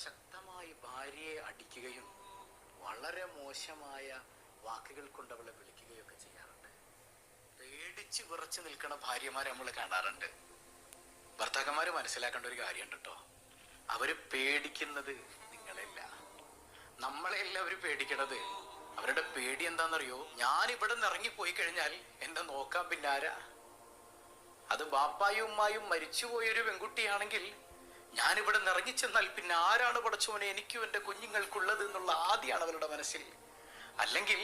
ശക്തമായി ഭാര്യയെ അടിക്കുകയും വളരെ മോശമായ വാക്കുകൾ കൊണ്ട് അവളെ വിളിക്കുകയൊക്കെ ചെയ്യാറുണ്ട്. പേടിച്ച് വിറച്ച് നിൽക്കുന്ന ഭാര്യമാരെ നമ്മൾ കാണാറുണ്ട്. ഭർത്താക്കന്മാര് മനസ്സിലാക്കേണ്ട ഒരു കാര്യമുണ്ട് കേട്ടോ. അവര് പേടിക്കുന്നത് നിങ്ങളെയല്ല, നമ്മളെയല്ല അവര് പേടിക്കണത്. അവരുടെ പേടി എന്താണെന്നറിയോ? ഞാൻ ഇവിടെ നിന്ന് ഇറങ്ങിപ്പോയി കഴിഞ്ഞാൽ എന്നെ നോക്കാൻ പിന്നെ ആരാ? അത് ബാപ്പായും ഉമ്മായും മരിച്ചുപോയൊരു പെൺകുട്ടിയാണെങ്കിൽ ഞാനിവിടെ നിന്ന് ഇറങ്ങിച്ചെന്നാൽ പിന്നെ ആരാണ് പടച്ചോനെ എനിക്കും എൻ്റെ കുഞ്ഞുങ്ങൾക്കുള്ളത് എന്നുള്ള ആദ്യമാണ് അവരുടെ മനസ്സിൽ. അല്ലെങ്കിൽ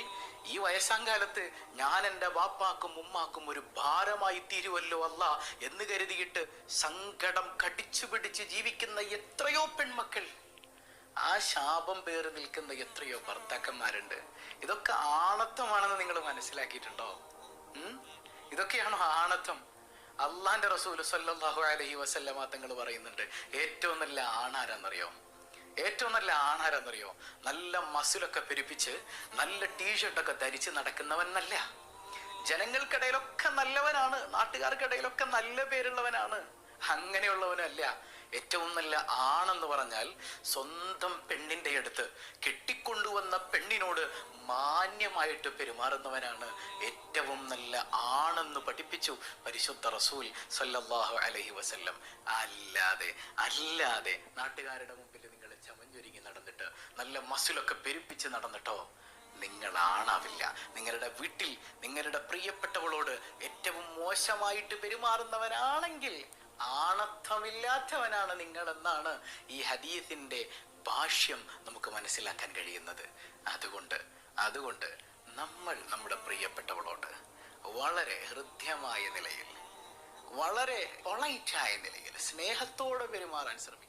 ഈ വയസ്സാങ്കാലത്ത് ഞാൻ എൻ്റെ ബാപ്പാക്കും ഉമ്മാക്കും ഒരു ഭാരമായി തീരുവല്ലോ അല്ല എന്ന് കരുതിയിട്ട് സങ്കടം കടിച്ചു പിടിച്ച് ജീവിക്കുന്ന എത്രയോ പെൺമക്കൾ, ആ ശാപം പേറി നിൽക്കുന്ന എത്രയോ ഭർത്താക്കന്മാരുണ്ട്. ഇതൊക്കെ ആണത്വമാണെന്ന് നിങ്ങൾ മനസ്സിലാക്കിയിട്ടുണ്ടോ? ഇതൊക്കെയാണോ ആണത്വം? അള്ളാന്റെ റസൂൽ സല്ലല്ലാഹു അലൈഹി വസല്ലമ തങ്ങൾ പറയുന്നുണ്ട്, ഏറ്റവും നല്ല ആണാരെന്നറിയോ? ഏറ്റവും നല്ല ആണാരെന്നറിയോ? നല്ല മസിലൊക്കെ പെരുപ്പിച്ച് നല്ല ടീഷർട്ടൊക്കെ ധരിച്ച് നടക്കുന്നവൻ നല്ല, ജനങ്ങൾക്കിടയിലൊക്കെ നല്ലവനാണ്, നാട്ടുകാർക്കിടയിലൊക്കെ നല്ല പേരുള്ളവനാണ്, അങ്ങനെയുള്ളവനല്ല. ഏറ്റവും നല്ല ആണെന്ന് പറഞ്ഞാൽ സ്വന്തം പെണ്ണിന്റെ അടുത്ത് കെട്ടിക്കൊണ്ടുവന്ന പെണ്ണിനോട് മാന്യമായിട്ട് പെരുമാറുന്നവനാണ് ഏറ്റവും നല്ല ആണെന്ന് പഠിപ്പിച്ചു പരിശുദ്ധ റസൂൽ സല്ലല്ലാഹു അലൈഹി വസല്ലം. അല്ലാതെ നാട്ടുകാരുടെ മുമ്പിൽ നിങ്ങൾ ചമഞ്ഞൊരുങ്ങി നടന്നിട്ട് നല്ല മസിലൊക്കെ പെരുപ്പിച്ച് നടന്നിട്ടോ നിങ്ങൾ ആണാവില്ല. നിങ്ങളുടെ വീട്ടിൽ നിങ്ങളുടെ പ്രിയപ്പെട്ടവളോട് ഏറ്റവും മോശമായിട്ട് പെരുമാറുന്നവനാണെങ്കിൽ ആണത്വമില്ലാത്തവനാണ് നിങ്ങളെന്നാണ് ഈ ഹദീസിന്റെ ഭാഷ്യം നമുക്ക് മനസ്സിലാക്കാൻ കഴിയുന്നത്. അതുകൊണ്ട് നമ്മൾ നമ്മുടെ പ്രിയപ്പെട്ടവളോട് വളരെ ഹൃദ്യമായ നിലയിൽ, വളരെ പൊളൈറ്റായ നിലയിൽ സ്നേഹത്തോടെ പെരുമാറാൻ ശ്രമിക്കും.